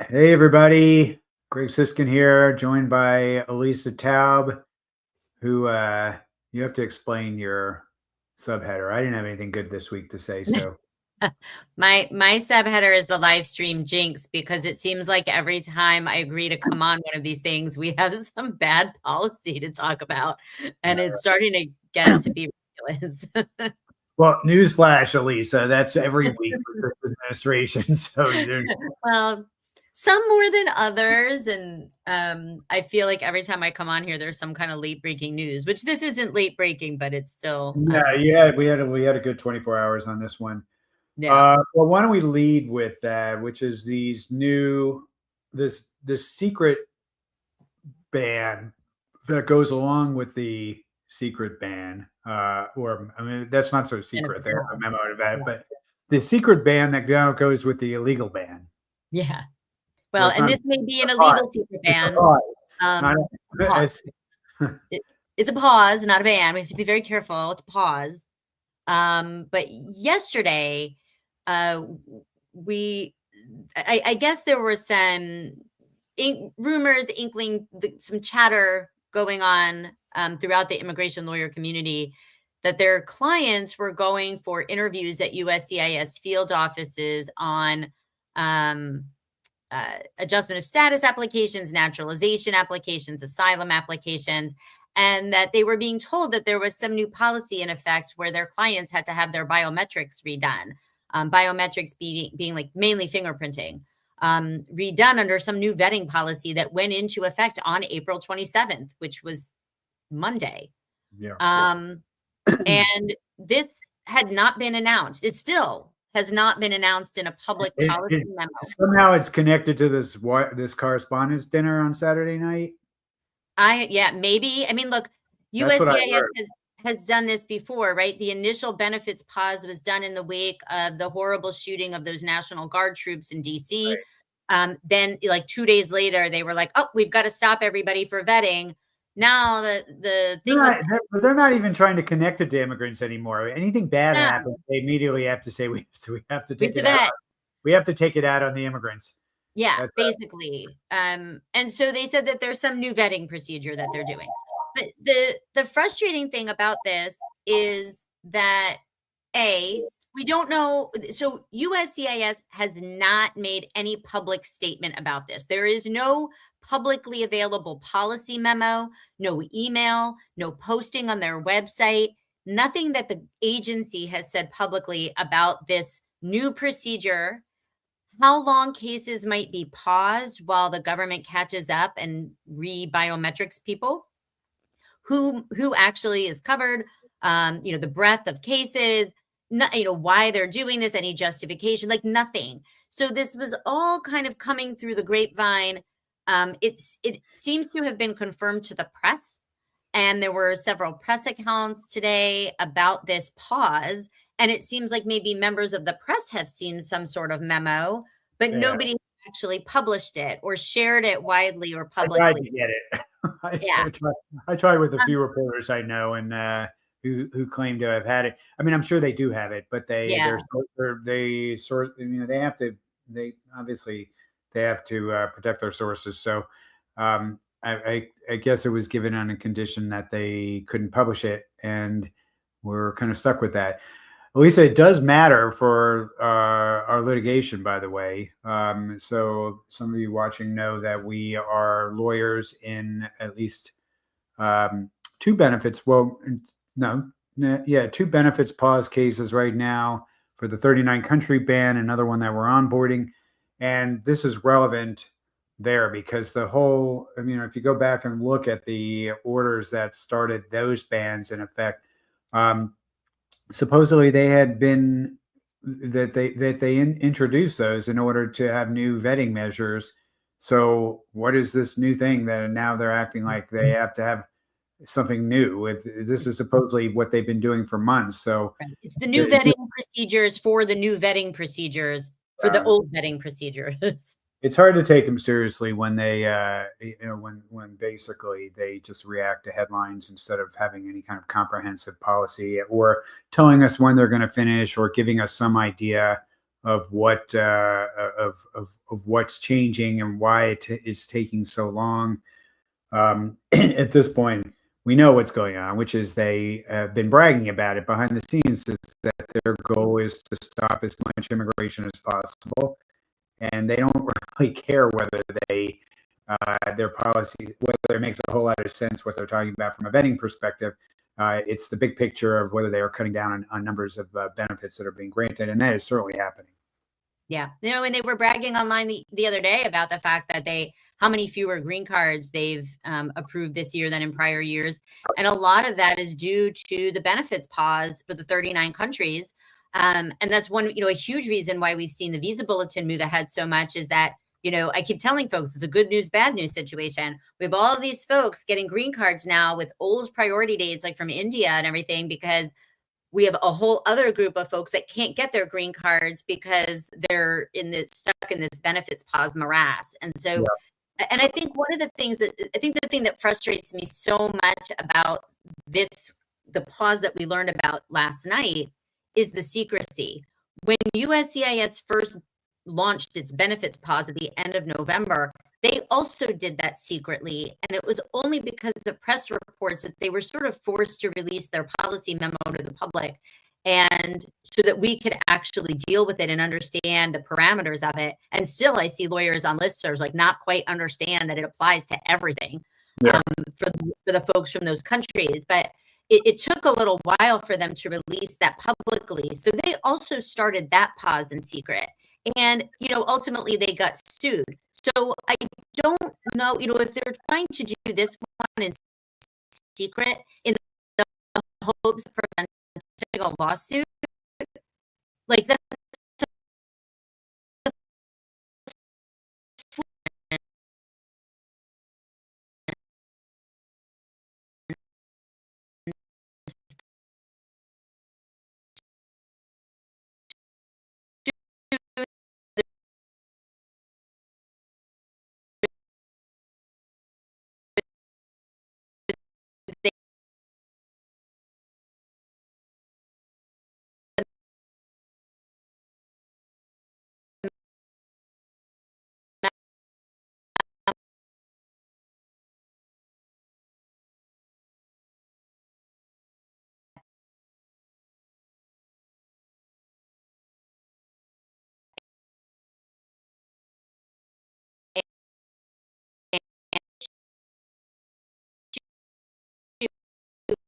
Hey everybody, Greg Siskind here, joined by Elissa Taub, who you have to explain your subheader. I didn't have anything good this week to say, so. My subheader is the live stream jinx, because it seems like every time I agree to come on one of these things, we have some bad policy to talk about, and it's starting to get to be ridiculous. Well, newsflash, Elissa, that's every week with this administration. So there's Well, some more than others, and I feel like every time I come on here, there's some kind of late breaking news, which this isn't late breaking, but it's still. we had a good 24 hours on this one. Yeah. Well, why don't we lead with that, which is this secret ban that goes along with the secret ban, or I mean, that's not so secret. They have a memo about it, but the secret ban that now goes with the illegal ban. Yeah. Well, and this may be an illegal secret ban. It's a pause, not a ban. We have to be very careful. It's a pause. But yesterday, I guess there were some rumors, some chatter going on throughout the immigration lawyer community that their clients were going for interviews at USCIS field offices on adjustment of status applications, naturalization applications, asylum applications, and that they were being told that there was some new policy in effect where their clients had to have their biometrics redone. Biometrics being like mainly fingerprinting, redone under some new vetting policy that went into effect on April 27th, which was Monday. Yeah. And this had not been announced. It still has not been announced in a public policy memo. Somehow it's connected to this correspondence dinner on Saturday night. Maybe. I mean, look, USCIS has done this before, right? The initial benefits pause was done in the wake of the horrible shooting of those National Guard troops in DC. Right. Then like 2 days later, they were like, oh, we've got to stop everybody for vetting. Now the thing they're not even trying to connect it to immigrants anymore. Anything bad happens, they immediately have to say we have to take it out. We have to take it out on the immigrants. Yeah, that's basically. And so they said that there's some new vetting procedure that they're doing. But the frustrating thing about this is that we don't know. So USCIS has not made any public statement about this. There is no publicly available policy memo, no email, no posting on their website, nothing that the agency has said publicly about this new procedure, how long cases might be paused while the government catches up and re-biometrics people, who actually is covered, the breadth of cases, why they're doing this, any justification, like nothing. So this was all kind of coming through the grapevine. It seems to have been confirmed to the press, and there were several press accounts today about this pause. And it seems like maybe members of the press have seen some sort of memo, but nobody actually published it or shared it widely or publicly. I tried to get it. I tried with a few reporters I know, and who claim to have had it. I mean, I'm sure they do have it, but they obviously have to protect their sources. So I guess it was given on a condition that they couldn't publish it, and we're kind of stuck with that. Elissa, it does matter for our litigation, by the way. So some of you watching know that we are lawyers in at least two benefits. Well, two benefits pause cases right now for the 39 country ban, another one that we're onboarding. And this is relevant there because if you go back and look at the orders that started those bans in effect, supposedly they had been that they introduced those in order to have new vetting measures. So what is this new thing that now they're acting like they have to have something new? This is supposedly what they've been doing for months. So it's the new vetting procedures for the new vetting procedures for the old vetting procedures. it's hard to take them seriously when they, when basically they just react to headlines instead of having any kind of comprehensive policy or telling us when they're going to finish or giving us some idea of what of what's changing and why it's taking so long. At this point, we know what's going on, which is they have been bragging about it behind the scenes. Is that their goal is to stop as much immigration as possible, and they don't really care whether they their policy, whether it makes a whole lot of sense what they're talking about from a vetting perspective. It's the big picture of whether they are cutting down on numbers of benefits that are being granted, and that is certainly happening. Yeah. And they were bragging online the other day about the fact that how many fewer green cards they've approved this year than in prior years. And a lot of that is due to the benefits pause for the 39 countries. And that's one, a huge reason why we've seen the visa bulletin move ahead so much is that, I keep telling folks it's a good news, bad news situation. We have all of these folks getting green cards now with old priority dates, like from India and everything, because we have a whole other group of folks that can't get their green cards because they're stuck in this benefits pause morass. And so, and I think the thing that frustrates me so much about the pause that we learned about last night is the secrecy. When USCIS first launched its benefits pause at the end of November, they also did that secretly. And it was only because of press reports that they were sort of forced to release their policy memo to the public. And so that we could actually deal with it and understand the parameters of it. And still, I see lawyers on listservs like not quite understand that it applies to everything for the folks from those countries. But it took a little while for them to release that publicly. So they also started that pause in secret. And, ultimately they got sued. So I don't know, if they're trying to do this one in secret in the hopes of preventing a lawsuit, like that's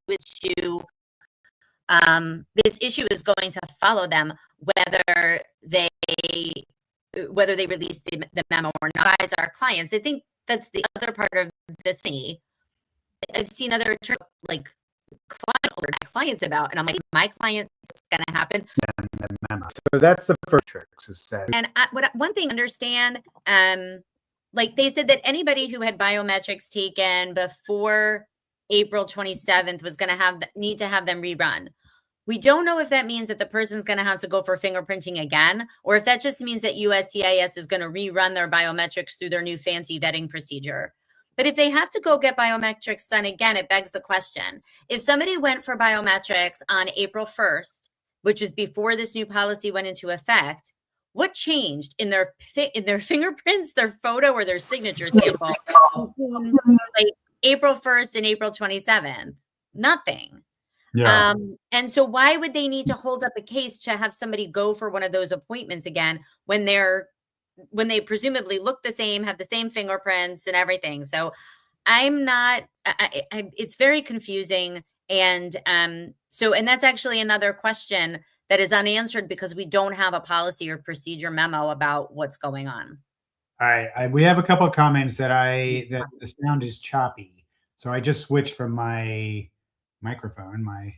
issue. This issue is going to follow them whether they release the memo or not. As our clients, I think that's the other part of this. I've seen other like clients about, and I'm like, my client's going to happen. So that's the first trick. And one thing I understand, like they said that anybody who had biometrics taken before April 27th was going to need to have them rerun. We don't know if that means that the person's going to have to go for fingerprinting again, or if that just means that USCIS is going to rerun their biometrics through their new fancy vetting procedure. But if they have to go get biometrics done again, it begs the question. If somebody went for biometrics on April 1st, which was before this new policy went into effect, what changed in their fingerprints, their photo, or their signature sample like April 1st and April 27th? Nothing. Yeah. And so why would they need to hold up a case to have somebody go for one of those appointments again when they presumably look the same, have the same fingerprints and everything? So it's very confusing. And and that's actually another question that is unanswered because we don't have a policy or procedure memo about what's going on. All right. We have a couple of comments that the sound is choppy. So I just switched from my microphone, my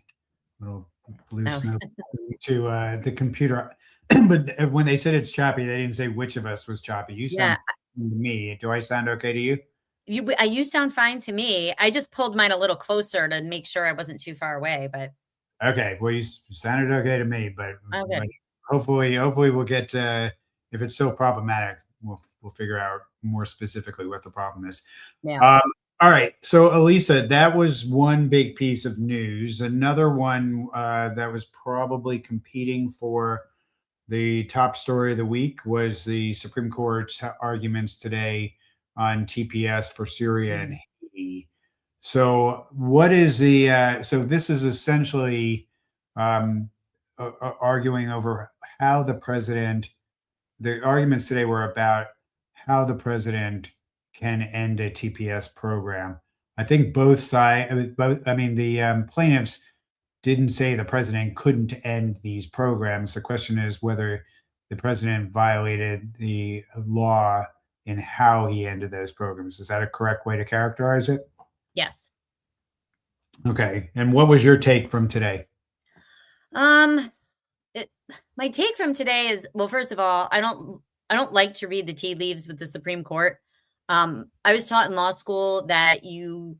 little blue snow, to the computer. But when they said it's choppy, they didn't say which of us was choppy. You sound to me. Do I sound okay to you? You sound fine to me. I just pulled mine a little closer to make sure I wasn't too far away, but okay. Well, you sounded okay to me, but okay. hopefully we'll get if it's so problematic, we'll figure out more specifically what the problem is. Yeah. All right. So, Elissa, that was one big piece of news. Another one that was probably competing for the top story of the week was the Supreme Court's arguments today on TPS for Syria and Mm. Haiti. So, what is the? So, this is essentially arguing over how the president. The arguments today were about how the president can end a TPS program. I think both sides, both. I mean, the plaintiffs didn't say the president couldn't end these programs. The question is whether the president violated the law in how he ended those programs. Is that a correct way to characterize it? Yes. Okay. And what was your take from today? My take from today is, well, first of all, I don't like to read the tea leaves with the Supreme Court. I was taught in law school that you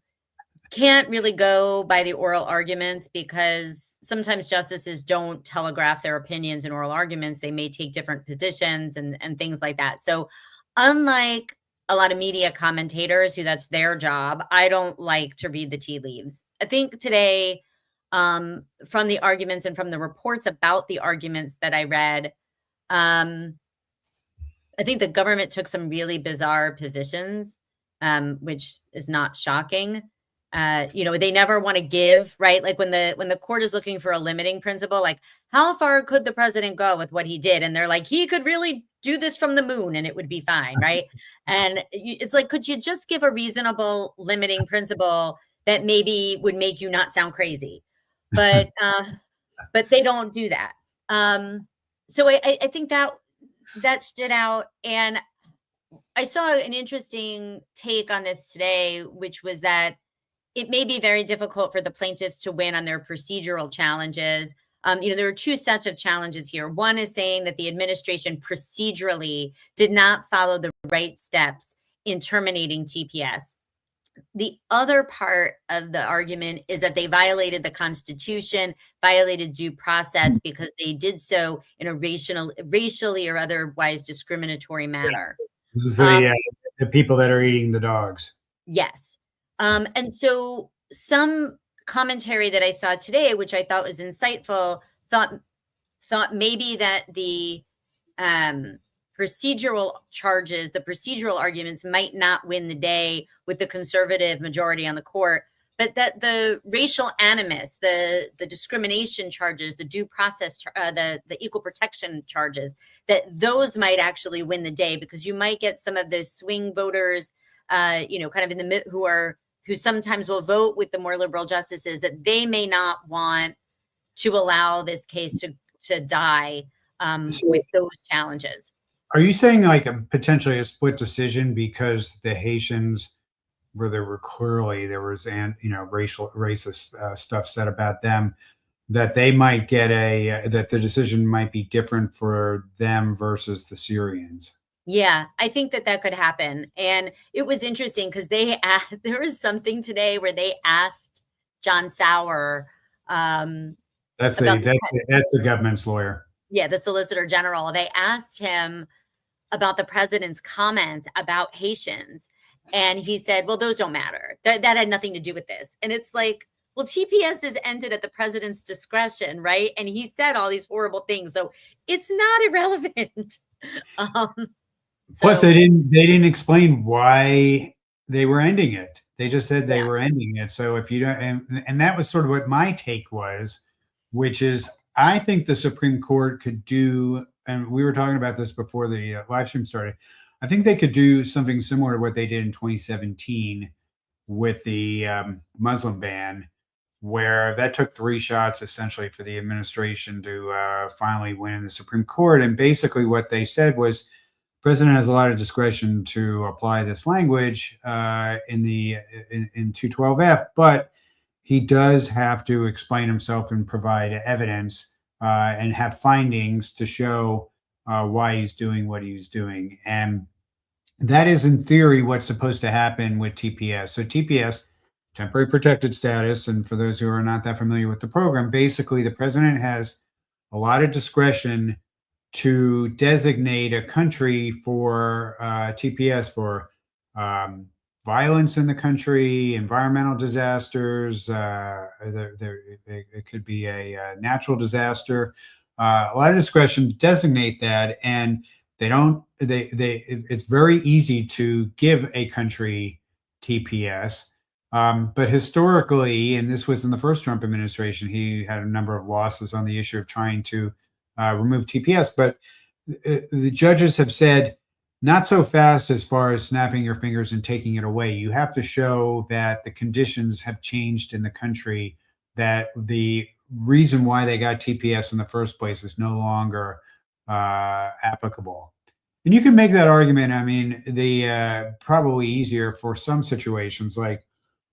can't really go by the oral arguments because sometimes justices don't telegraph their opinions in oral arguments. They may take different positions and things like that. So unlike a lot of media commentators who that's their job, I don't like to read the tea leaves. I think today, from the arguments and from the reports about the arguments that I read, I think the government took some really bizarre positions, which is not shocking. They never want to give, right? Like when the court is looking for a limiting principle, like how far could the president go with what he did? And they're like, he could really do this from the moon and it would be fine, right? And it's like, could you just give a reasonable limiting principle that maybe would make you not sound crazy? But they don't do that. So I think that stood out. And I saw an interesting take on this today, which was that it may be very difficult for the plaintiffs to win on their procedural challenges. There are two sets of challenges here. One is saying that the administration procedurally did not follow the right steps in terminating TPS. The other part of the argument is that they violated the Constitution, violated due process because they did so in a racially or otherwise discriminatory manner. This is the people that are eating the dogs. Yes. And so some commentary that I saw today, which I thought was insightful, thought maybe that the procedural charges, the procedural arguments might not win the day with the conservative majority on the court, but that the racial animus, the discrimination charges, the due process, the equal protection charges, that those might actually win the day because you might get some of those swing voters, kind of in the mid who sometimes will vote with the more liberal justices, that they may not want to allow this case to die with those challenges. Are you saying like potentially a split decision because the Haitians, where there was racist stuff said about them, that they might get that the decision might be different for them versus the Syrians? Yeah, I think that could happen. And it was interesting because there was something today where they asked John Sauer. That's the government's lawyer. Yeah, the Solicitor General. They asked him about the president's comments about Haitians. And he said, well, those don't matter. That had nothing to do with this. And it's like, well, TPS is ended at the president's discretion, right? And he said all these horrible things. So it's not irrelevant. Plus, they didn't explain why they were ending it. They just said they were ending it. So if you don't, and that was sort of what my take was, which is I think the Supreme Court could do, and we were talking about this before the live stream started. I think they could do something similar to what they did in 2017 with the Muslim ban, where that took 3 shots essentially for the administration to finally win in the Supreme Court. And basically what they said was the president has a lot of discretion to apply this language in 212F, but he does have to explain himself and provide evidence and have findings to show why he's doing what he's doing. And that is, in theory, what's supposed to happen with TPS. So TPS, temporary protected status, and for those who are not that familiar with the program, basically the president has a lot of discretion to designate a country for TPS for violence in the country, environmental disasters. It could be a natural disaster. A lot of discretion to designate that, and they don't. It's very easy to give a country TPS. But historically, and this was in the first Trump administration, he had a number of losses on the issue of trying to remove TPS. But the judges have said not so fast as far as snapping your fingers and taking it away. You have to show that the conditions have changed in the country, that the reason why they got TPS in the first place is no longer applicable. And you can make that argument. I mean, the probably easier for some situations, like,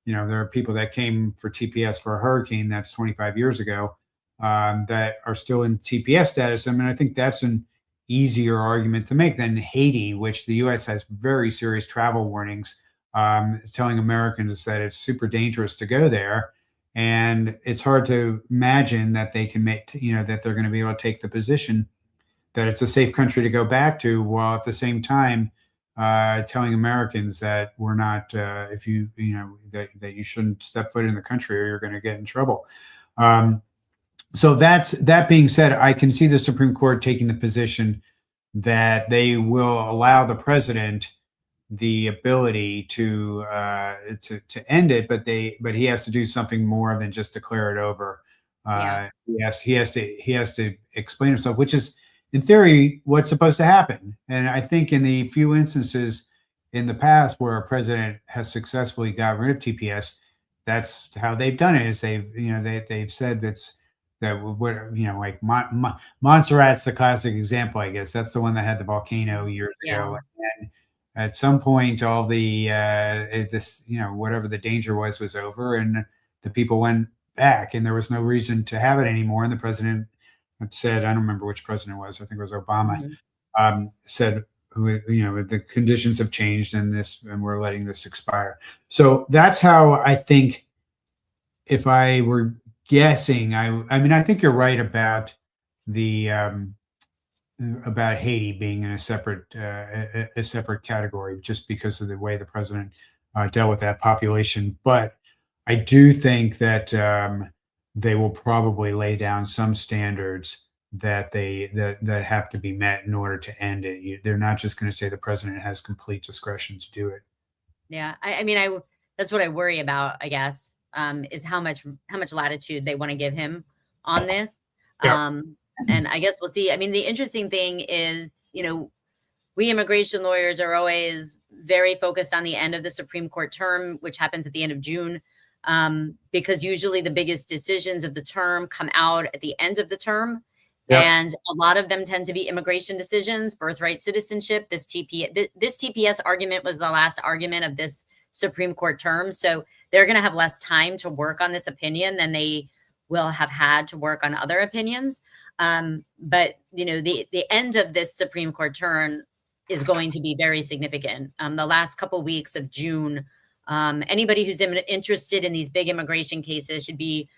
there are people that came for TPS for a hurricane that's 25 years ago that are still in TPS status. I mean, I think that's an easier argument to make than Haiti, which the U.S. has very serious travel warnings, telling Americans that it's super dangerous to go there. And it's hard to imagine that they can make, that they're going to be able to take the position that it's a safe country to go back to, while at the same time telling Americans that we're not, if you, that you shouldn't step foot in the country or you're going to get in trouble. So that being said, I can see the Supreme Court taking the position that they will allow the president the ability to end it, but he has to do something more than just declare it over. Yeah. He has to explain himself, which is in theory what's supposed to happen. And I think in the few instances in the past where a president has successfully got rid of TPS, that's how they've done it. Is they've said that like Montserrat's the classic example, I guess. That's the one that had the volcano years ago. And at some point, all the whatever the danger was over, and the people went back, and there was no reason to have it anymore. And the president said, I don't remember which president it was. I think it was Obama. Said, the conditions have changed, and we're letting this expire. So that's how I think. If I were guessing, I mean, I think you're right about the about Haiti being in a separate category, just because of the way the president dealt with that population. But I do think that they will probably lay down some standards that that have to be met in order to end it. They're not just going to say the president has complete discretion to do it. Yeah, I mean, that's what I worry about, I guess. Is how much latitude they want to give him on this. Yeah. And I guess we'll see. I mean, the interesting thing is, we immigration lawyers are always very focused on the end of the Supreme Court term, which happens at the end of June, because usually the biggest decisions of the term come out at the end of the term. Yep. And a lot of them tend to be immigration decisions, birthright citizenship. This TPS argument was the last argument of this Supreme Court term. So they're going to have less time to work on this opinion than they will have had to work on other opinions. But, the end of this Supreme Court term is going to be very significant. The last couple of weeks of June, anybody who's interested in these big immigration cases should be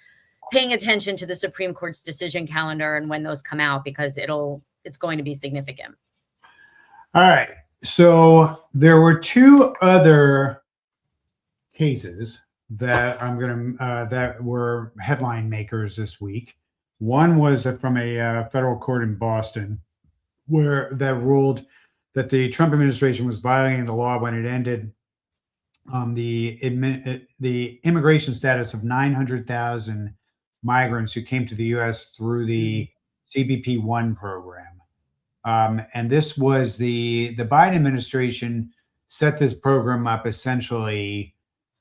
paying attention to the Supreme Court's decision calendar and when those come out, because it's going to be significant. All right. So there were two other cases that that were headline makers this week. One was from a federal court in Boston, that ruled that the Trump administration was violating the law when it ended the immigration status of 900,000 migrants who came to the U.S. through the CBP-1 program. And this was the Biden administration set this program up essentially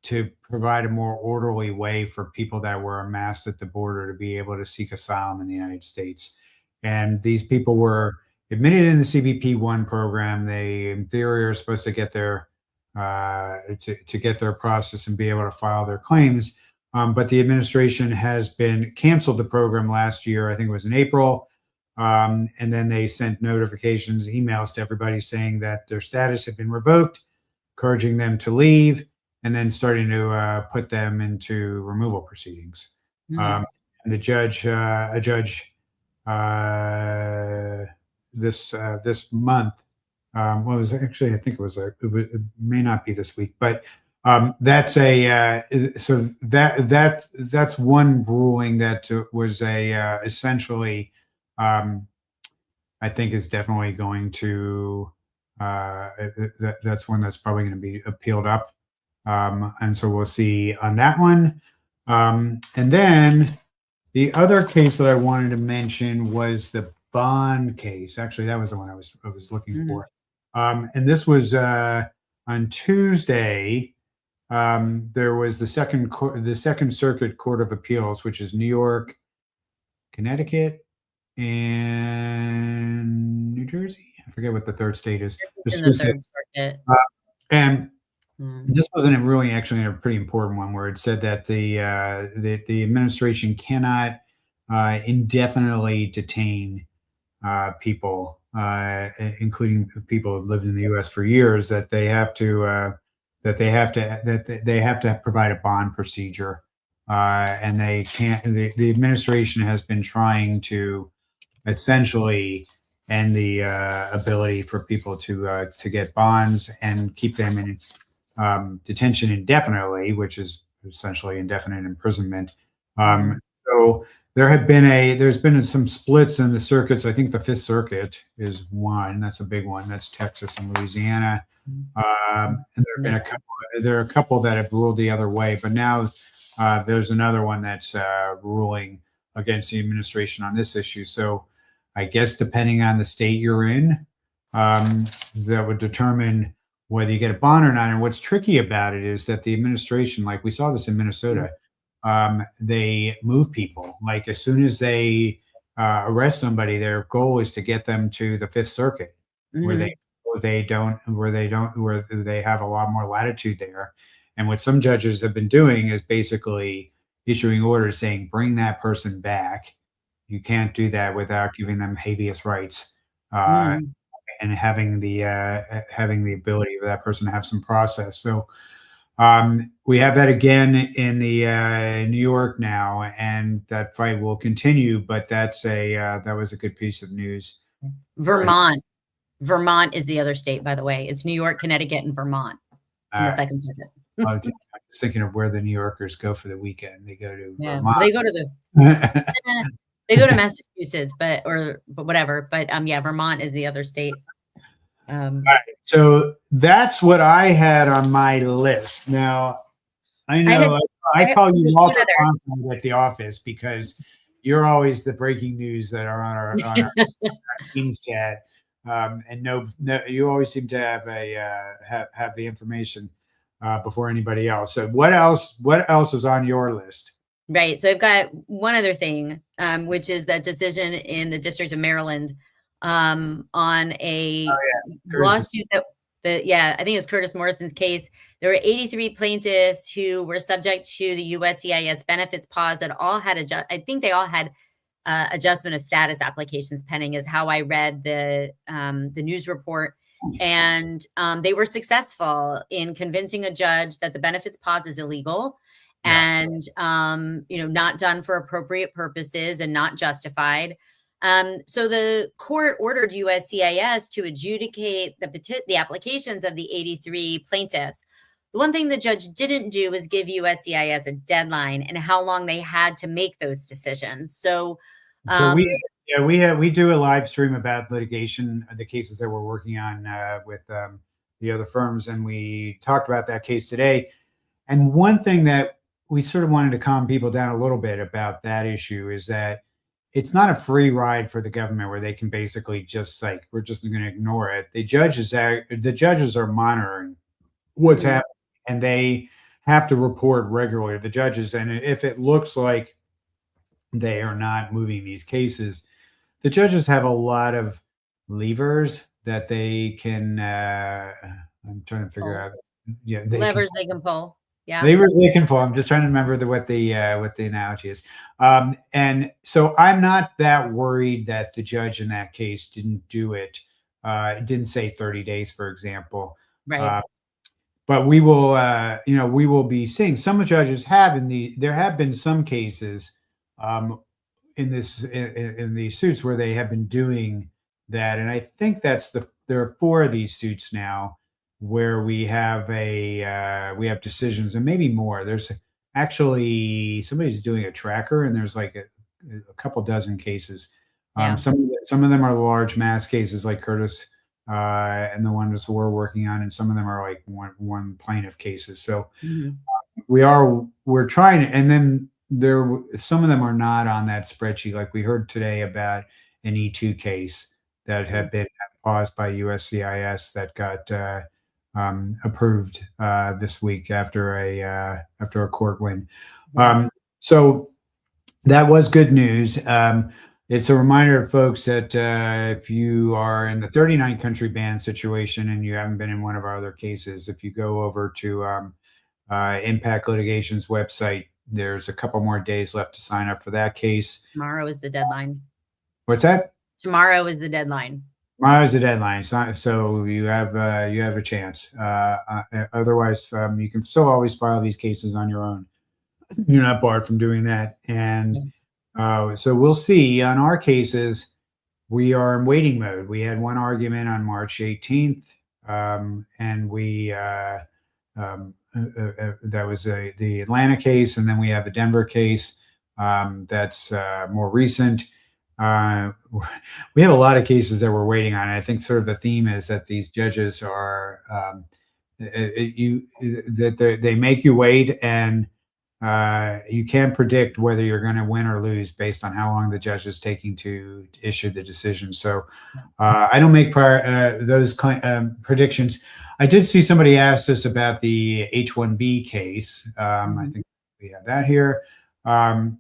to provide a more orderly way for people that were amassed at the border to be able to seek asylum in the United States. And these people were admitted in the CBP-1 program. They, in theory, are supposed to get their to get their process and be able to file their claims. But the administration has canceled the program last year. I think it was in April. And then they sent notifications, emails to everybody saying that their status had been revoked, encouraging them to leave, and then starting to put them into removal proceedings. And a judge this month. Well, it was actually, I think it may not be this week, but that's so that's one ruling that was essentially, I think is definitely going to, that's one that's probably going to be appealed up. And so we'll see on that one. And then the other case that I wanted to mention was the bond case. Actually, that was the one I was looking for. And this was on Tuesday. There was the Second Circuit Court of Appeals, which is New York, Connecticut, and New Jersey. I forget what the third state is. In the Third Circuit. And this wasn't really actually a pretty important one, where it said that the administration cannot indefinitely detain people, including people who've lived in the U.S. for years. That they have to provide a bond procedure, and they can't. The administration has been trying to essentially end the ability for people to get bonds and keep them in detention indefinitely, which is essentially indefinite imprisonment. So there's been some splits in the circuits. I think the Fifth Circuit is one. That's a big one. That's Texas and Louisiana. And there are a couple that have ruled the other way, but now there's another one that's ruling against the administration on this issue. So I guess depending on the state you're in, that would determine whether you get a bond or not. And what's tricky about it is that the administration, like we saw this in Minnesota, they move people. Like as soon as they arrest somebody, their goal is to get them to the Fifth Circuit, where they have a lot more latitude there. And what some judges have been doing is basically issuing orders saying, bring that person back. You can't do that without giving them habeas rights. And having the ability for that person to have some process. So we have that again in the New York now, and that fight will continue. But that was a good piece of news. Vermont is the other state, by the way. It's New York, Connecticut, and Vermont in the Second Circuit. I was thinking of where the New Yorkers go for the weekend. They go to Vermont. They go to they go to Massachusetts, but whatever. But yeah, Vermont is the other state. Right. So that's what I had on my list. Now, I know I call you Walter at the office because you're always the breaking news that are on our Teams chat, and no, you always seem to have have the information before anybody else. So what else is on your list? Right. So I've got one other thing, which is that decision in the District of Maryland on a lawsuit that I think it was Curtis Morrison's case. There were 83 plaintiffs who were subject to the USCIS benefits pause that all had adjustment of status applications pending, is how I read the news report. And they were successful in convincing a judge that the benefits pause is illegal. And, not done for appropriate purposes and not justified. So the court ordered USCIS to adjudicate the applications of the 83 plaintiffs. The one thing the judge didn't do was give USCIS a deadline and how long they had to make those decisions. So we do a live stream about litigation, the cases that we're working on with the other firms, and we talked about that case today. And one thing that we sort of wanted to calm people down a little bit about that issue is that it's not a free ride for the government where they can basically just like, we're just going to ignore it. The judges are monitoring what's happening, and they have to report regularly to the judges. And if it looks like they are not moving these cases, the judges have a lot of levers that they can, I'm trying to figure out. Yeah, levers they can pull. Yeah. Levers they can pull. I'm just trying to remember what the analogy is. And so I'm not that worried that the judge in that case didn't do it. It didn't say 30 days, for example. Right. But we will, we will be seeing some judges there have been some cases in these suits where they have been doing that, and I think there are four of these suits now where we have we have decisions, and maybe more. There's actually somebody's doing a tracker, and there's like a couple dozen cases. Yeah. Some of them are large mass cases like Curtis and the ones we're working on, and some of them are like one plaintiff cases. So Mhm. we're trying, and then some of them are not on that spreadsheet. Like we heard today about an E2 case that Mhm. had been paused by USCIS that got approved this week after a court win. Yeah. So that was good news. It's a reminder to folks that if you are in the 39 country ban situation and you haven't been in one of our other cases, if you go over to Impact Litigation's website, there's a couple more days left to sign up for that case. Tomorrow is the deadline. What's that? Tomorrow is the deadline. Tomorrow's the deadline, so you have a chance. Otherwise, you can still always file these cases on your own. You're not barred from doing that, and Yeah. so we'll see. On our cases, we are in waiting mode. We had one argument on March 18th, and that was the Atlanta case, and then we have the Denver case that's more recent. We have a lot of cases that we're waiting on. And I think sort of the theme is that these judges are they make you wait, and you can't predict whether you're going to win or lose based on how long the judge is taking to issue the decision. So I don't make those predictions. I did see somebody asked us about the H-1B case. I think we have that here. And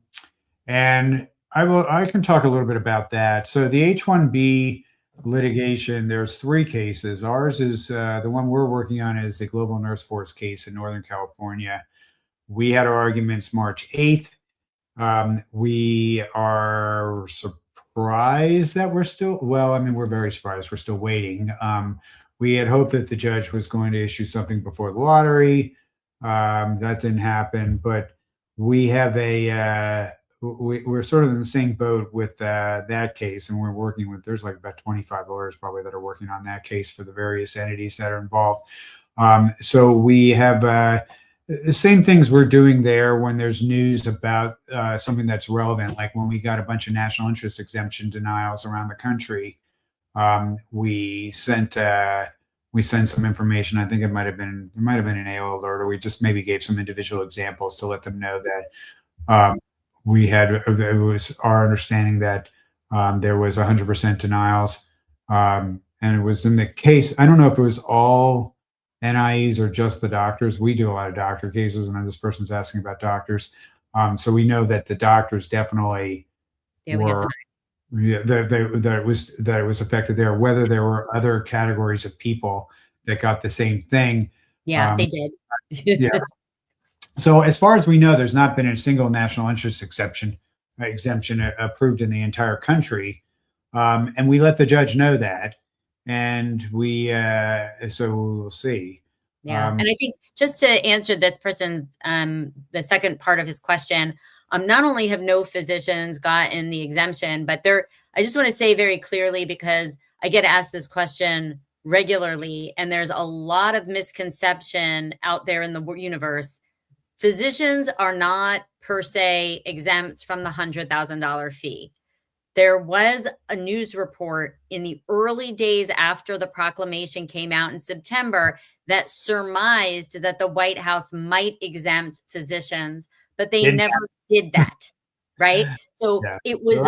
I can talk a little bit about that. So the H-1B litigation, there's three cases. Ours is the one we're working on is the Global Nurse Force case in Northern California. We had our arguments March 8th. We are surprised that we're very surprised. We're still waiting. We had hoped that the judge was going to issue something before the lottery. That didn't happen, but we have we're sort of in the same boat with that case, and we're working with, there's like about 25 lawyers probably that are working on that case for the various entities that are involved. So we have the same things we're doing there when there's news about something that's relevant, like when we got a bunch of national interest exemption denials around the country. We sent some information. I think it might have been an AO alert, or we just maybe gave some individual examples to let them know that it was our understanding that there was 100% denials, and it was in the case. I don't know if it was all NIEs or just the doctors. We do a lot of doctor cases, and this person's asking about doctors. So we know that the doctors definitely were. Yeah, that it was affected there. Whether there were other categories of people that got the same thing. Yeah, they did. Yeah. So as far as we know, there's not been a single national interest exemption approved in the entire country, and we let the judge know that, and so we'll see. Yeah, and I think just to answer this person's the second part of his question, not only have no physicians gotten the exemption, but I just want to say very clearly, because I get asked this question regularly, and there's a lot of misconception out there in the universe. Physicians are not per se exempt from the $100,000 fee. There was a news report in the early days after the proclamation came out in September that surmised that the White House might exempt physicians, but they never did that, right? So it was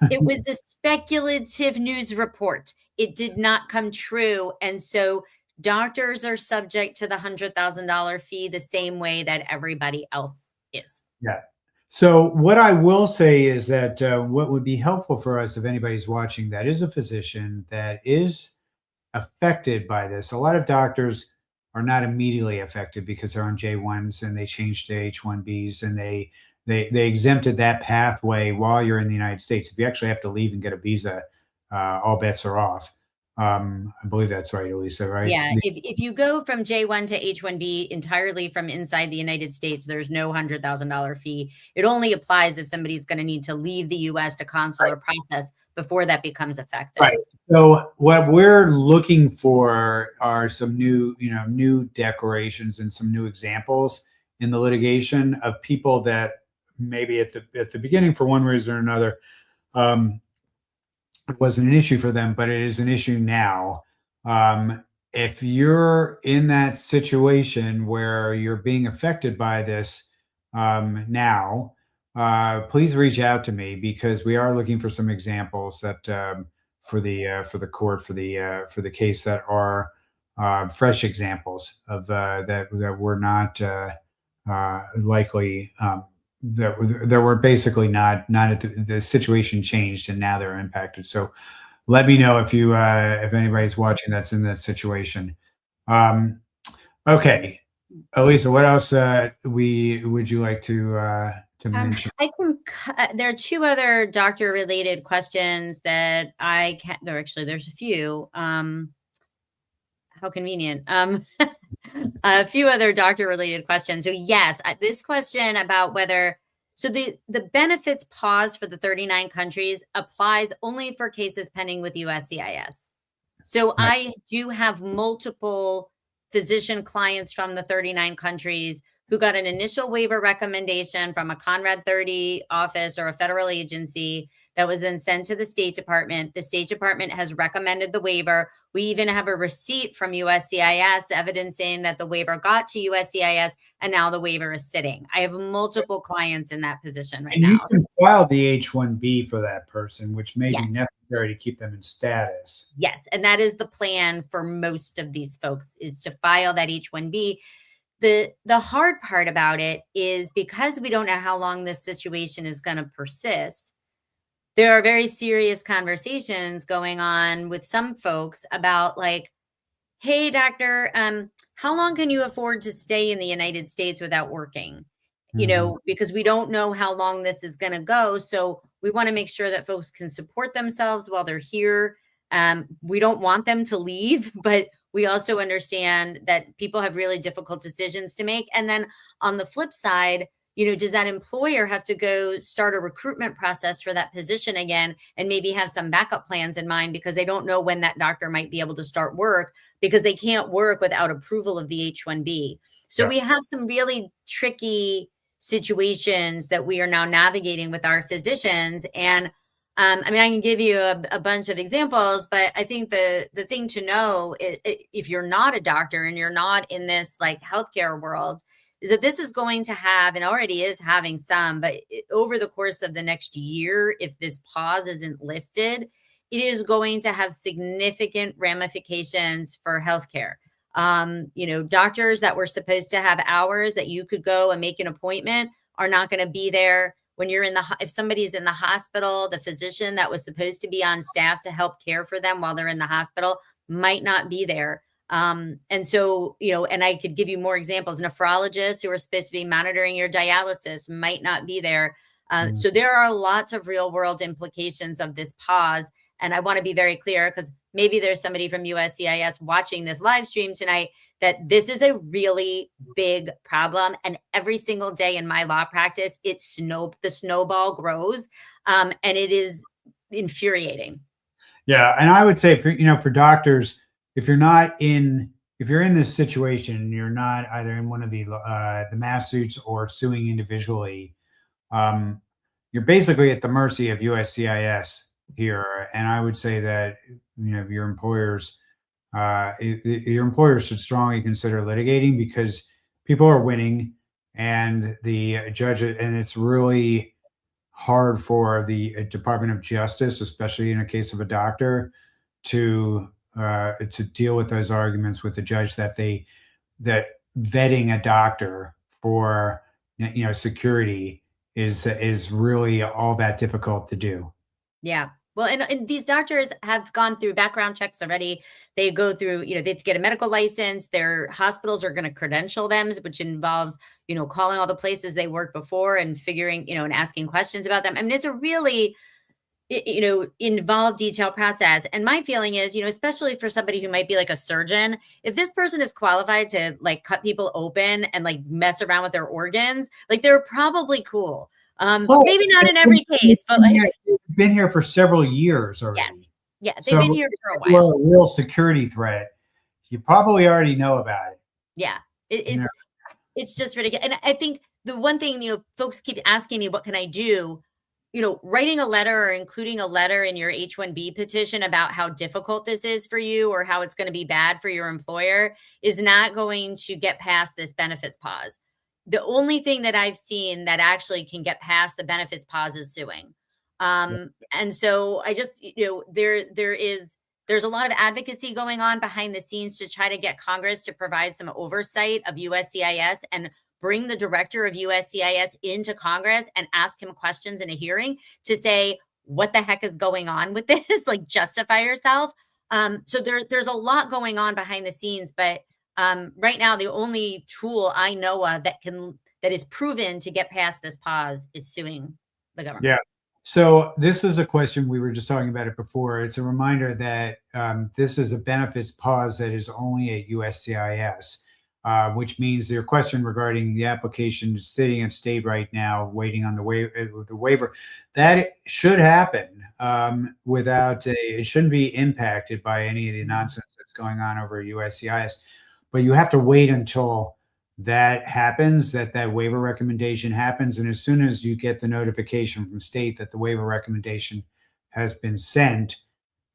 it was a speculative news report. It did not come true, and so doctors are subject to the $100,000 fee the same way that everybody else is. Yeah. So what I will say is that what would be helpful for us, if anybody's watching that is a physician that is affected by this. A lot of doctors are not immediately affected because they're on J1s and they changed to H1Bs, and they exempted that pathway while you're in the United States. If you actually have to leave and get a visa, all bets are off. I believe that's right, Elissa, right? Yeah, if you go from J1 to H1B entirely from inside the United States, there's no $100,000 fee. It only applies if somebody's going to need to leave the US to consular process before that becomes Right. effective. So what we're looking for are some new declarations and some new examples in the litigation of people that maybe at the beginning, for one reason or another, um, it wasn't an issue for them, but it is an issue now. If you're in that situation where you're being affected by this now, please reach out to me because we are looking for some examples that for the court for the case that are fresh examples of that were not likely that were basically not at the situation changed and now they're impacted. So let me know if anybody's watching that's in that situation. Um, okay, Elisa, what else we would you like to mention? I can. There are two other doctor-related questions that I can. There's a few. How convenient. A few other doctor-related questions. So yes, this question about whether the benefits pause for the 39 countries applies only for cases pending with USCIS. So Right. I do have multiple physician clients from the 39 countries who got an initial waiver recommendation from a Conrad 30 office or a federal agency that was then sent to the State Department. The State Department has recommended the waiver. We even have a receipt from USCIS evidencing that the waiver got to USCIS and now the waiver is sitting. I have multiple clients in that position right And you now. can file the H-1B for that person, which may be Yes. necessary to keep them in status. Yes, and that is the plan for most of these folks is to file that H-1B. The hard part about it is because we don't know how long this situation is going to persist. There are very serious conversations going on with some folks about like, hey, doctor, how long can you afford to stay in the United States without working? Mhm. Because we don't know how long this is going to go. So we want to make sure that folks can support themselves while they're here. We don't want them to leave, but we also understand that people have really difficult decisions to make. And then on the flip side, does that employer have to go start a recruitment process for that position again and maybe have some backup plans in mind because they don't know when that doctor might be able to start work because they can't work without approval of the H-1B. So Yeah. we have some really tricky situations that we are now navigating with our physicians. And I can give you a bunch of examples, but I think the thing to know if you're not a doctor and you're not in this like healthcare world is that this is going to have and already is having some, but over the course of the next year, if this pause isn't lifted, it is going to have significant ramifications for healthcare. Doctors that were supposed to have hours that you could go and make an appointment are not going to be there. When you're if somebody's in the hospital, the physician that was supposed to be on staff to help care for them while they're in the hospital might not be there. And so, and I could give you more examples. Nephrologists who are supposed to be monitoring your dialysis might not be there. Mhm. So there are lots of real world implications of this pause. And I want to be very clear because maybe there's somebody from USCIS watching this live stream tonight that this is a really big problem. And every single day in my law practice, the snowball grows. And it is infuriating. Yeah, and I would say for doctors, if you're not in if you're in this situation and you're not either in one of the mass suits or suing individually, um, you're basically at the mercy of USCIS here. And I would say that your employers should strongly consider litigating because people are winning, and the judge and it's really hard for the Department of Justice, especially in a case of a doctor, to deal with those arguments with the judge that vetting a doctor for security is really all that difficult to do. Yeah. Well, and these doctors have gone through background checks already. They go through, they have to get a medical license. Their hospitals are going to credential them, which involves, calling all the places they worked before and figuring, and asking questions about them. I mean, involved detailed process. And my feeling is, especially for somebody who might be like a surgeon, if this person is qualified to like cut people open and like mess around with their organs, like they're probably cool. Maybe not in every case, but like, they've been here for several years already. yes. Yeah, they've So been here for a if you're while. a real security threat, you probably already know about it. Yeah. It, You know? it's it's just ridiculous. And I think the one thing, folks keep asking me, what can I do? Writing a letter or including a letter in your H-1B petition about how difficult this is for you or how it's going to be bad for your employer is not going to get past this benefits pause. The only thing that I've seen that actually can get past the benefits pause is suing. And so I just, there's a lot of advocacy going on behind the scenes to try to get Congress to provide some oversight of USCIS and bring the director of USCIS into Congress and ask him questions in a hearing to say, what the heck is going on with this? Like, justify yourself. So there's a lot going on behind the scenes, but right now the only tool I know of that is proven to get past this pause is suing the government. Yeah. So this is a question, we were just talking about it before. It's a reminder that this is a benefits pause that is only at USCIS. Which means your question regarding the application sitting in state right now, waiting on the waiver, that should happen without it shouldn't be impacted by any of the nonsense that's going on over at USCIS. But you have to wait until that happens, that waiver recommendation happens. And as soon as you get the notification from state that the waiver recommendation has been sent,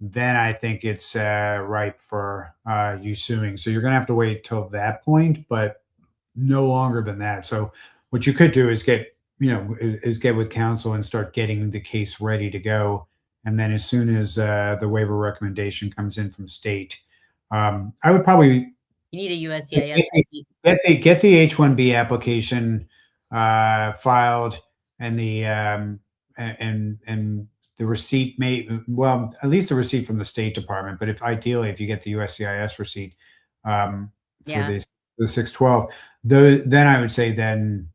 then I think it's ripe for you suing. So you're going to have to wait till that point, but no longer than that. So what you could do is get with counsel and start getting the case ready to go. And then as soon as the waiver recommendation comes in from state, I would probably you need a USCIS receipt. Get the H-1B application filed and the and the receipt at least the receipt from the State Department. But ideally, if you get the USCIS receipt for the 612, then I would say then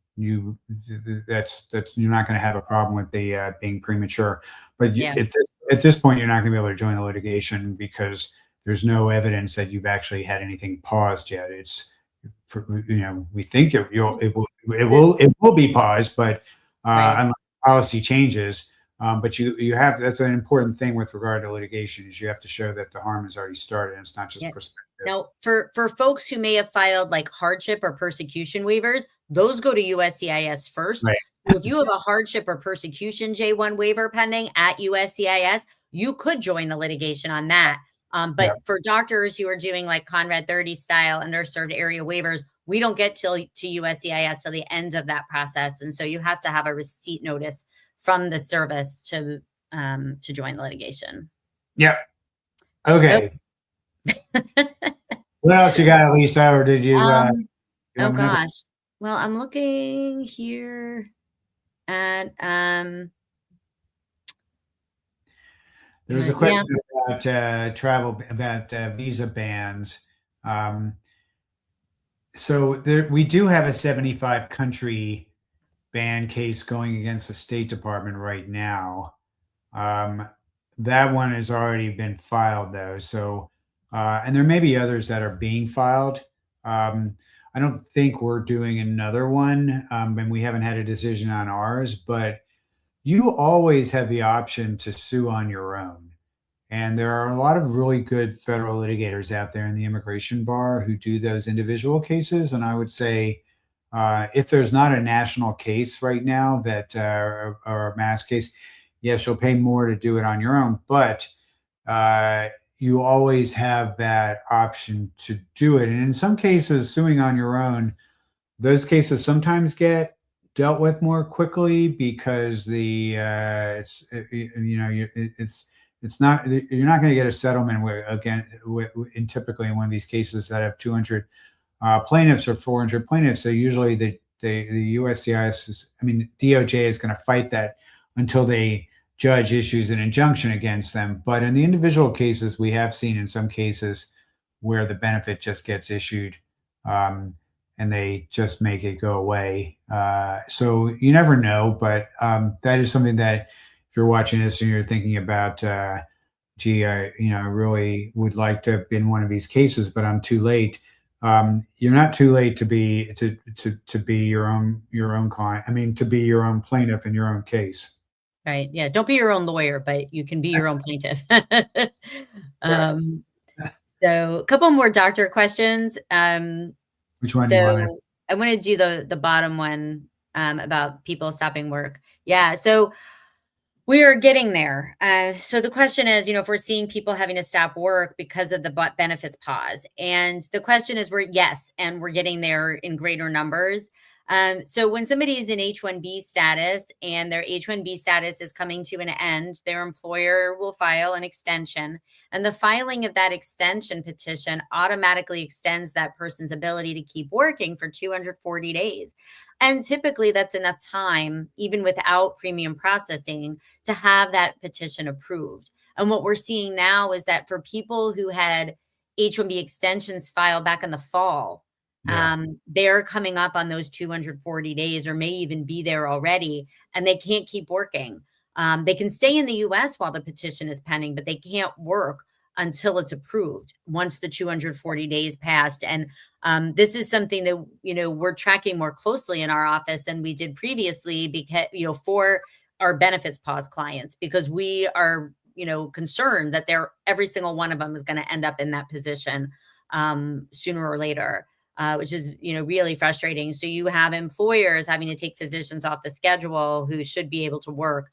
that's you're not going to have a problem with the being premature. But at this point, you're not going to be able to join the litigation because there's no evidence that you've actually had anything paused yet. It's we think it will be paused, but unless policy changes. But you have, that's an important thing with regard to litigation, is you have to show that the harm has already started and it's not just prospective. Now, for folks who may have filed like hardship or persecution waivers, those go to USCIS first. Right. So if you have a hardship or persecution J1 waiver pending at USCIS, you could join the litigation on that. But for doctors who are doing like Conrad 30 style underserved area waivers, we don't get to USCIS till the end of that process. And so you have to have a receipt notice from the service to join the litigation. Yep. Okay. What else you got, Elissa? Or did you? Oh gosh. Well, I'm looking here at there was a question about travel, about visa bans. So we do have a 75 country ban case going against the State Department right now. That one has already been filed, though. So, and there may be others that are being filed. I don't think we're doing another one, and we haven't had a decision on ours, but you always have the option to sue on your own. And there are a lot of really good federal litigators out there in the immigration bar who do those individual cases. And I would say, if there's not a national case right now that or a mass case, yes, you'll pay more to do it on your own, but you always have that option to do it. And in some cases, suing on your own, those cases sometimes get dealt with more quickly because it's not, you're not going to get a settlement typically in one of these cases that have 200 plaintiffs or 400 plaintiffs. So usually the USCIS DOJ is going to fight that until the judge issues an injunction against them. But in the individual cases, we have seen in some cases where the benefit just gets issued and they just make it go away. So you never know, but that is something that if you're watching this and you're thinking about, gee, I really would like to have been one of these cases, but I'm too late. You're not too late to be your own client. I mean, to be your own plaintiff in your own case. Right, yeah, don't be your own lawyer, but you can be your own plaintiff. Right. Um, so a couple more doctor questions. Which one do you want to? So I wanna do the bottom one, about people stopping work. Yeah, so we are getting there. So the question is, if we're seeing people having to stop work because of the benefits pause, and the question is, yes, and we're getting there in greater numbers. So when somebody is in H-1B status and their H-1B status is coming to an end, their employer will file an extension, and the filing of that extension petition automatically extends that person's ability to keep working for 240 days. And typically, that's enough time, even without premium processing, to have that petition approved. And what we're seeing now is that for people who had H-1B extensions filed back in the fall, Yeah. they're coming up on those 240 days or may even be there already, and they can't keep working. They can stay in the US while the petition is pending, but they can't work until it's approved once the 240 days passed. And this is something that we're tracking more closely in our office than we did previously, because for our benefits pause clients, because we are concerned that every single one of them is going to end up in that position sooner or later, which is really frustrating. So you have employers having to take physicians off the schedule who should be able to work.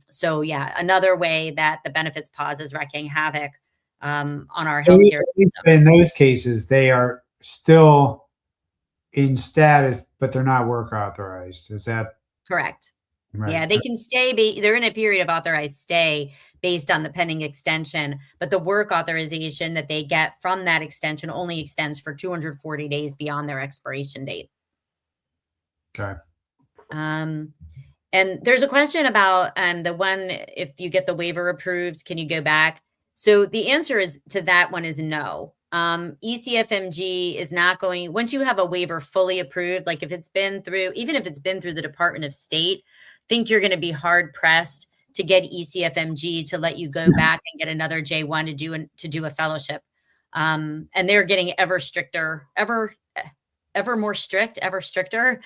So yeah, another way that the benefits pause is wreaking havoc on our So healthcare system. in those cases, they are still in status, but they're not work authorized. Is that Correct. right? Yeah, they can stay. They're in a period of authorized stay based on the pending extension, but the work authorization that they get from that extension only extends for 240 days beyond their expiration date. Okay. Um, and there's a question about the one, if you get the waiver approved, can you go back? So the answer is to that one is no. ECFMG is not going, once you have a waiver fully approved, like if it's been through, even if it's been through the Department of State, I think you're going to be hard pressed to get ECFMG to let you go back and get another J1 to do a fellowship. And they're getting ever stricter, ever more strict, ever stricter,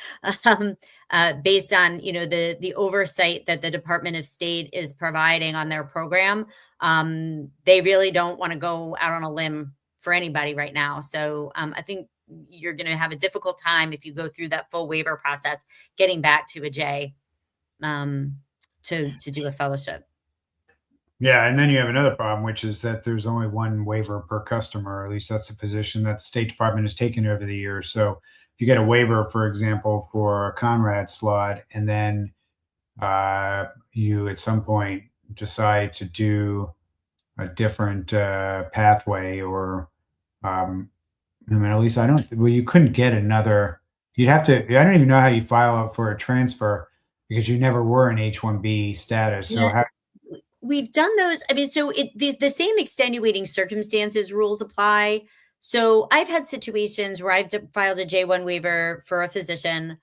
based on the oversight that the Department of State is providing on their program. They really don't want to go out on a limb for anybody right now. So I think you're going to have a difficult time if you go through that full waiver process, getting back to a J to do a fellowship. Yeah, and then you have another problem, which is that there's only one waiver per customer. At least that's the position that the State Department has taken over the years. So if you get a waiver, for example, for a Conrad slot, and then you at some point decide to do a different pathway, or I mean, at least I don't. Well, you couldn't get another. You'd have to. I don't even know how you file out for a transfer because you never were in H-1B status. So Yeah, how? we've done those. I mean, so the same extenuating circumstances rules apply. So I've had situations where I've filed a J1 waiver for a physician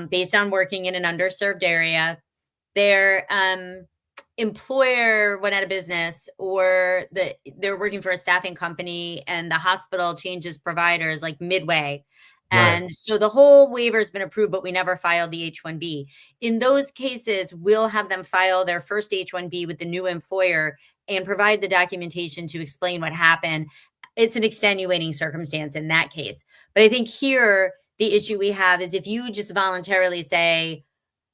based on working in an underserved area. Their employer went out of business, or they're working for a staffing company and the hospital changes providers like midway. Right. And so the whole waiver has been approved, but we never filed the H-1B. In those cases, we'll have them file their first H-1B with the new employer and provide the documentation to explain what happened. It's an extenuating circumstance in that case. But I think here, the issue we have is if you just voluntarily say,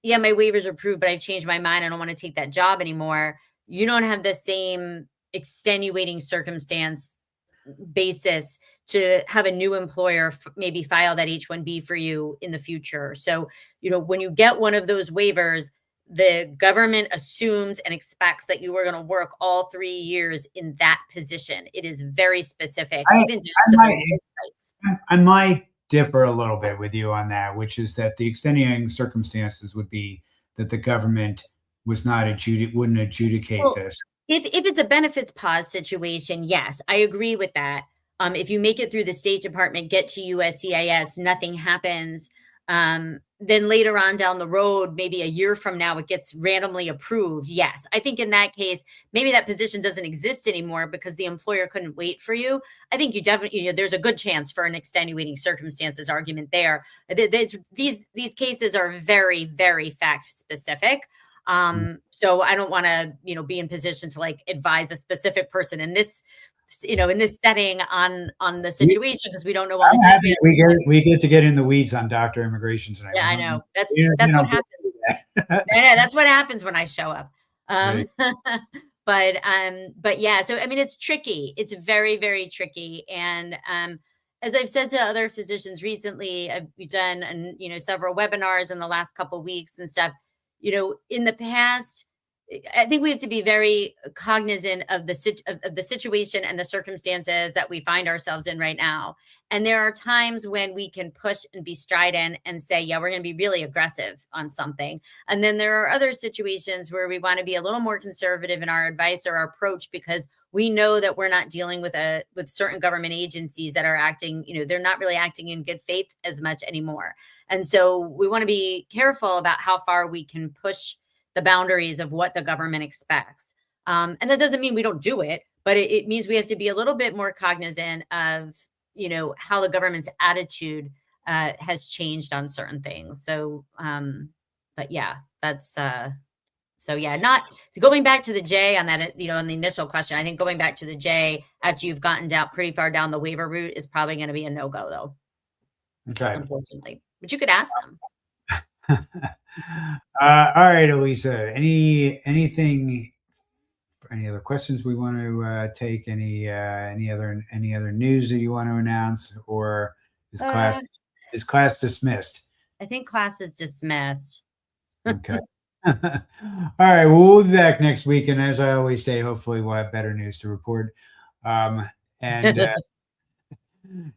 yeah, my waiver's approved, but I've changed my mind. I don't want to take that job anymore. You don't have the same extenuating circumstance basis to have a new employer maybe file that H-1B for you in the future. So, when you get one of those waivers, the government assumes and expects that you are going to work all 3 years in that position. It is very specific, I, even down I to the might websites. I might differ a little bit with you on that, which is that the extenuating circumstances would be that the government wouldn't adjudicate Well, this. if it's a benefits pause situation, yes, I agree with that. If you make it through the State Department, get to USCIS, nothing happens, then later on down the road, maybe a year from now, it gets randomly approved. Yes. I think in that case, maybe that position doesn't exist anymore because the employer couldn't wait for you. I think you definitely, there's a good chance for an extenuating circumstances argument there. These cases are very, very fact specific. So I don't want to, be in position to like advise a specific person in this, in this setting on the situation because we don't know all the I'm happy details. we get to get in the weeds on Dr. Immigration tonight. Yeah, We I don't, know. That's we don't, we that's what don't get happens. to do that. I know, that's what happens when I show up. Right. But yeah, so I mean it's tricky. It's very, very tricky. And as I've said to other physicians recently, I've done several webinars in the last couple weeks and stuff. In the past, I think we have to be very cognizant of the situation and the circumstances that we find ourselves in right now. And there are times when we can push and be strident and say, yeah, we're going to be really aggressive on something. And then there are other situations where we want to be a little more conservative in our advice or our approach because we know that we're not dealing with certain government agencies that are acting, they're not really acting in good faith as much anymore. And so we want to be careful about how far we can push the boundaries of what the government expects. And that doesn't mean we don't do it, but it means we have to be a little bit more cognizant of, how the government's attitude has changed on certain things. So, but yeah, that's, so yeah, not going back to the J on that, on the initial question, I think going back to the J after you've gotten down pretty far down the waiver route is probably going to be a no-go though. Okay. Unfortunately, but you could ask them. All right, Elissa, any other questions we want to take? Any other news that you want to announce, or is class dismissed? I think class is dismissed. Okay. All right. Well, we'll be back next week, and as I always say, hopefully we'll have better news to report. And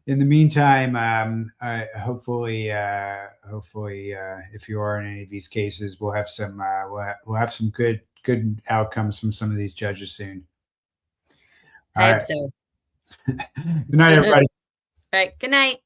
in the meantime, hopefully, if you are in any of these cases, we'll have some good outcomes from some of these judges soon. I hope so. Good night, everybody. All right. Good night.